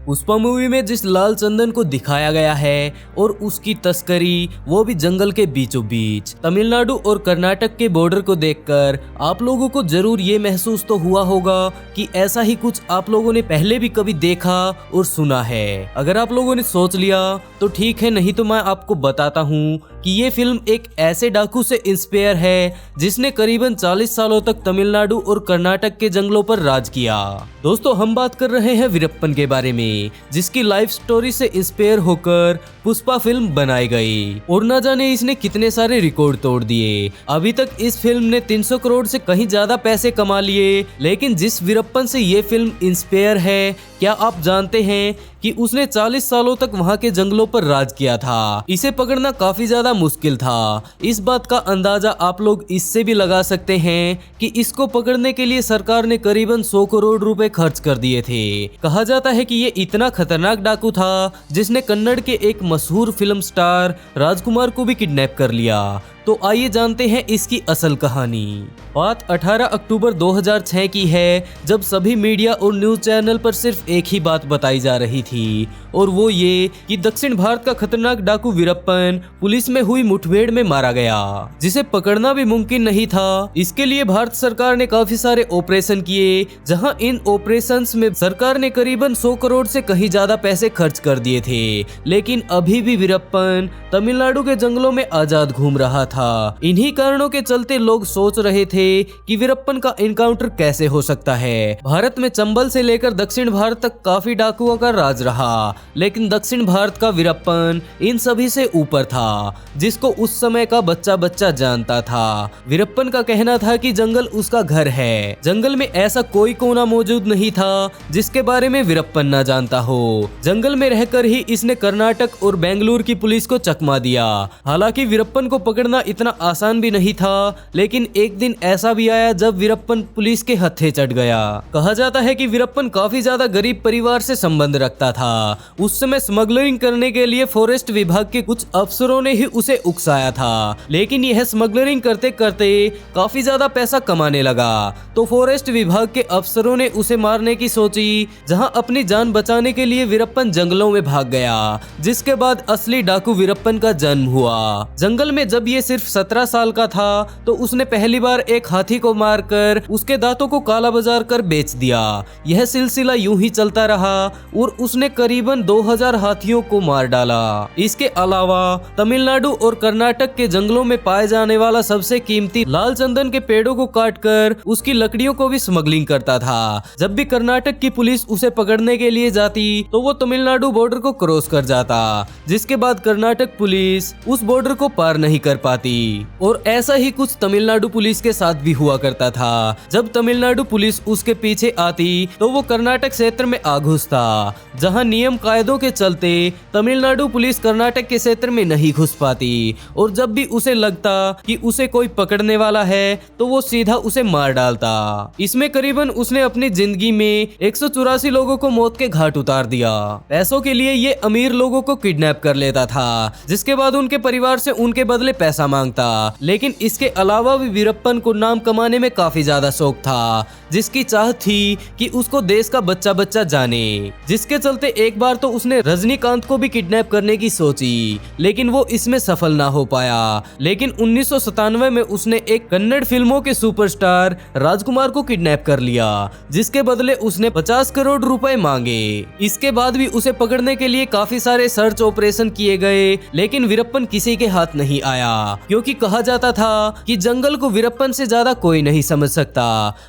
Pushpa movie में जिस लाल चंदन को दिखाया गया है और उसकी तस्करी वो भी जंगल के बीचों बीच तमिलनाडु और कर्नाटक के बॉर्डर को देखकर आप लोगों को जरूर ये महसूस तो हुआ होगा कि ऐसा ही कुछ आप लोगों ने पहले भी कभी देखा और सुना है। अगर आप लोगों ने सोच लिया तो ठीक है, नहीं तो मैं आपको बताता हूँ कि ये फिल्म एक ऐसे डाकू से इंस्पायर है जिसने करीबन 40 सालों तक तमिलनाडु और कर्नाटक के जंगलों पर राज किया। दोस्तों, हम बात कर रहे हैं वीरप्पन के बारे में, जिसकी लाइफ स्टोरी से इंस्पायर होकर पुष्पा फिल्म बनाई गई और न जाने इसने कितने सारे रिकॉर्ड तोड़ दिए। अभी तक इस फिल्म ने 300 करोड़ से कहीं ज्यादा पैसे कमा लिए। लेकिन जिस वीरप्पन से ये फिल्म इंस्पायर है, क्या आप जानते हैं कि उसने 40 सालों तक वहां के जंगलों पर राज किया था। इसे पकड़ना काफी ज्यादा मुश्किल था। इस बात का अंदाजा आप लोग इससे भी लगा सकते हैं कि इसको पकड़ने के लिए सरकार ने करीबन 100 करोड़ रुपए खर्च कर दिए थे। कहा जाता है कि ये इतना खतरनाक डाकू था जिसने कन्नड़ के एक मशहूर फिल्म स्टार राजकुमार को भी किडनैप कर लिया। तो आइए जानते हैं इसकी असल कहानी। बात 18 अक्टूबर 2006 की है, जब सभी मीडिया और न्यूज चैनल पर सिर्फ एक ही बात बताई जा रही थी, और वो ये कि दक्षिण भारत का खतरनाक डाकू वीरप्पन पुलिस में हुई मुठभेड़ में मारा गया, जिसे पकड़ना भी मुमकिन नहीं था। इसके लिए भारत सरकार ने काफी सारे ऑपरेशन किए, जहां इन ऑपरेशंस में सरकार ने करीबन 100 करोड़ से कहीं ज्यादा पैसे खर्च कर दिए थे। लेकिन अभी भी वीरप्पन तमिलनाडु के जंगलों में आजाद घूम रहा था। इन्हीं कारणों के चलते लोग सोच रहे थे कि वीरप्पन का एनकाउंटर कैसे हो सकता है। भारत में चंबल से लेकर दक्षिण भारत तक काफी डाकुओं का राज रहा, लेकिन दक्षिण भारत का वीरप्पन इन सभी से ऊपर था, जिसको उस समय का बच्चा बच्चा जानता था। वीरप्पन का कहना था कि जंगल उसका घर है। जंगल में ऐसा कोई कोना मौजूद नहीं था जिसके बारे में वीरप्पन न जानता हो। जंगल में रहकर ही इसने कर्नाटक और बेंगलुरु की पुलिस को चकमा दिया। हालांकि वीरप्पन को पकड़ना इतना आसान भी नहीं था, लेकिन एक दिन ऐसा भी आया जब वीरप्पन पुलिस के हत्थे चढ़ गया। कहा जाता है कि वीरप्पन काफी ज्यादा गरीब परिवार से संबंध रखता था। उस समय स्मगलिंग करने के लिए फॉरेस्ट विभाग के कुछ अफसरों ने ही उसे उकसाया था, लेकिन यह स्मगलिंग करते करते काफी ज्यादा पैसा कमाने लगा। तो फॉरेस्ट विभाग के अफसरों ने उसे मारने की सोची, जहां अपनी जान बचाने के लिए वीरप्पन जंगलों में भाग गया, जिसके बाद असली डाकू वीरप्पन का जन्म हुआ। जंगल में जब ये सिर्फ 17 साल का था तो उसने पहली बार एक हाथी को मारकर उसके दांतों को काला बाजार कर बेच दिया। यह सिलसिला यूं ही चलता रहा और उसने करीबन 2000 हाथियों को मार डाला। इसके अलावा तमिलनाडु और कर्नाटक के जंगलों में पाए जाने वाला सबसे कीमती लाल चंदन के पेड़ों को काटकर उसकी लकड़ियों को भी स्मगलिंग करता था। जब भी कर्नाटक की पुलिस उसे पकड़ने के लिए जाती तो वो तमिलनाडु बॉर्डर को क्रॉस कर जाता, जिसके बाद कर्नाटक पुलिस उस बॉर्डर को पार नहीं कर पाती। और ऐसा ही कुछ तमिलनाडु पुलिस के साथ भी हुआ करता था। जब तमिलनाडु पुलिस उसके पीछे आती तो वो कर्नाटक क्षेत्र में आ घुसता, जहां नियम कायदों के चलते तमिलनाडु पुलिस कर्नाटक के क्षेत्र में नहीं घुस पाती। और जब भी उसे लगता कि उसे कोई पकड़ने वाला है तो वो सीधा उसे मार डालता। इसमें करीबन उसने अपनी जिंदगी में 184 लोगों को मौत के घाट उतार दिया। पैसों के लिए ये अमीर लोगों को किडनैप कर लेता था, जिसके बाद उनके परिवार से उनके बदले पैसा मांगता। लेकिन इसके अलावा भी वीरप्पन को नाम कमाने में काफी ज्यादा शौक था, जिसकी चाह थी कि उसको देश का बच्चा बच्चा जाने, जिसके चलते एक बार तो उसने रजनीकांत को भी किडनैप करने की सोची, लेकिन वो इसमें सफल ना हो पाया। लेकिन 1997 में उसने एक कन्नड़ फिल्मों के सुपरस्टार राजकुमार को किडनैप कर लिया, जिसके बदले उसने 50 करोड़ रुपए मांगे। इसके बाद भी उसे पकड़ने के लिए काफी सारे सर्च ऑपरेशन किए गए, लेकिन वीरप्पन किसी के हाथ नहीं आया, क्योंकि कहा जाता था कि जंगल को वीरप्पन से ज्यादा कोई नहीं समझ सकता।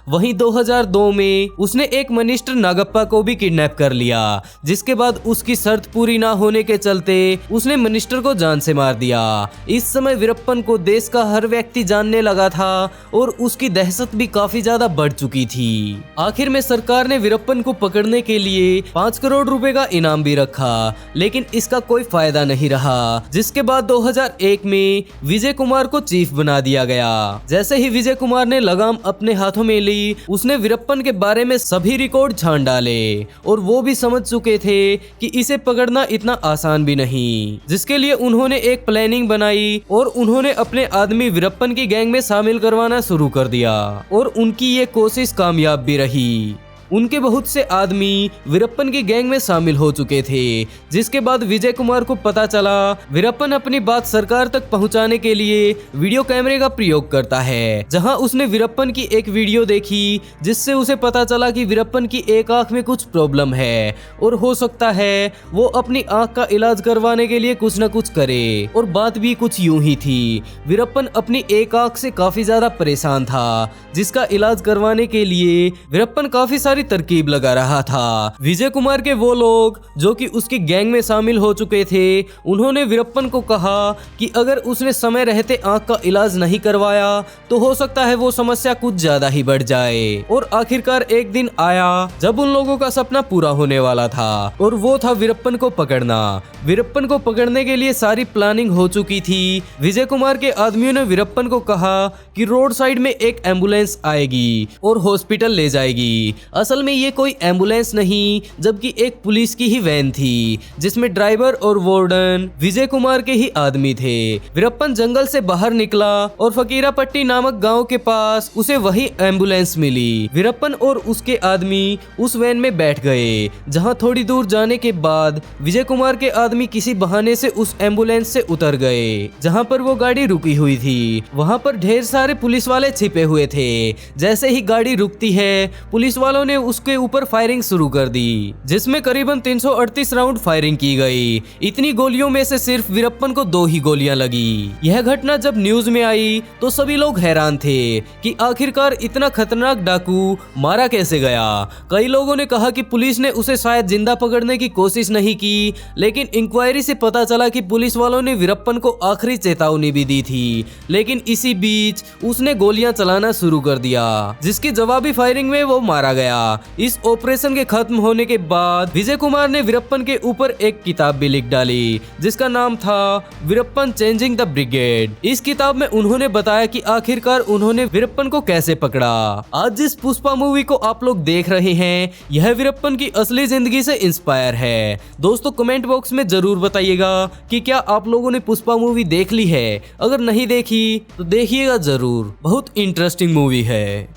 वहीं 2002 में उसने एक मिनिस्टर नागप्पा को भी किडनैप कर लिया, जिसके बाद उसकी शर्त पूरी ना होने के चलते उसने मिनिस्टर को जान से मार दिया। इस समय वीरप्पन को देश का हर व्यक्ति जानने लगा था और उसकी दहशत भी काफी ज्यादा बढ़ चुकी थी। आखिर में सरकार ने वीरप्पन को पकड़ने के लिए 5 करोड़ रुपए का इनाम भी रखा, लेकिन इसका कोई फायदा नहीं रहा। जिसके बाद 2001 में विजय कुमार को चीफ बना दिया गया। जैसे ही विजय कुमार ने लगाम अपने हाथों में ली, उसने वीरप्पन के बारे में सभी रिकॉर्ड छान डाले और वो भी समझ चुके थे कि इसे पकड़ना इतना आसान भी नहीं, जिसके लिए उन्होंने एक प्लानिंग बनाई और उन्होंने अपने आदमी वीरप्पन की गैंग में शामिल करवाना शुरू कर दिया और उनकी ये कोशिश कामयाब भी रही। उनके बहुत से आदमी वीरप्पन की गैंग में शामिल हो चुके थे, जिसके बाद विजय कुमार को पता चला वीरप्पन अपनी बात सरकार तक पहुंचाने के लिए वीडियो कैमरे का प्रयोग करता है, जहां उसने वीरप्पन की एक वीडियो देखी जिससे उसे पता चला कि वीरप्पन की एक आंख में कुछ प्रॉब्लम है और हो सकता है वो अपनी आंख का इलाज करवाने के लिए कुछ न कुछ करे। और बात भी कुछ यूं ही थी, वीरप्पन अपनी एक आंख से काफी ज्यादा परेशान था, जिसका इलाज करवाने के लिए वीरप्पन काफी सारी तरकीब लगा रहा था। विजय कुमार के वो लोग जो कि उसकी गैंग में शामिल हो चुके थे, उन्होंने वीरप्पन को कहा कि अगर उसने समय रहते आंख का इलाज नहीं करवाया तो हो सकता है वो समस्या कुछ ज्यादा ही बढ़ जाए। और आखिरकार एक दिन आया जब उन लोगों का सपना पूरा होने वाला था, और वो था वीरप्पन को पकड़ना। वीरप्पन को पकड़ने के लिए सारी प्लानिंग हो चुकी थी। विजय कुमार के आदमियों ने वीरप्पन को कहा कि रोड साइड में एक एम्बुलेंस आएगी और हॉस्पिटल ले जाएगी। असल में ये कोई एम्बुलेंस नहीं, जबकि एक पुलिस की ही वैन थी, जिसमें ड्राइवर और वार्डन विजय कुमार के ही आदमी थे। वीरप्पन जंगल से बाहर निकला और फकीरापट्टी नामक गांव के पास उसे वही एम्बुलेंस मिली। वीरप्पन और उसके आदमी उस वैन में बैठ गए, जहां थोड़ी दूर जाने के बाद विजय कुमार के आदमी किसी बहाने से उस एम्बुलेंस से उतर गए। जहां पर वो गाड़ी रुकी हुई थी, वहां पर ढेर सारे पुलिस वाले छिपे हुए थे। जैसे ही गाड़ी रुकती है, पुलिस वालों ने उसके ऊपर फायरिंग शुरू कर दी, जिसमें करीबन 338 राउंड फायरिंग की गई। इतनी गोलियों में से सिर्फ वीरप्पन को 2 ही गोलियां लगी। यह घटना जब न्यूज में आई तो सभी लोग हैरान थे कि आखिरकार इतना खतरनाक डाकू मारा कैसे गया। कई लोगों ने कहा कि पुलिस ने उसे शायद जिंदा पकड़ने की कोशिश नहीं की, लेकिन इंक्वायरी से पता चला कि पुलिस वालों ने वीरप्पन को आखिरी चेतावनी भी दी थी, लेकिन इसी बीच उसने गोलियां चलाना शुरू कर दिया, जिसकी जवाबी फायरिंग में वो मारा गया। इस ऑपरेशन के खत्म होने के बाद विजय कुमार ने वीरप्पन के ऊपर एक किताब भी लिख डाली, जिसका नाम था वीरप्पन चेंजिंग द ब्रिगेड। इस किताब में उन्होंने बताया कि आखिरकार उन्होंने वीरप्पन को कैसे पकड़ा। आज जिस पुष्पा मूवी को आप लोग देख रहे हैं, यह वीरप्पन की असली जिंदगी से इंस्पायर है। दोस्तों कमेंट बॉक्स में जरूर बताइएगा कि क्या आप लोगों ने पुष्पा मूवी देख ली है। अगर नहीं देखी तो देखिएगा जरूर, बहुत इंटरेस्टिंग मूवी है।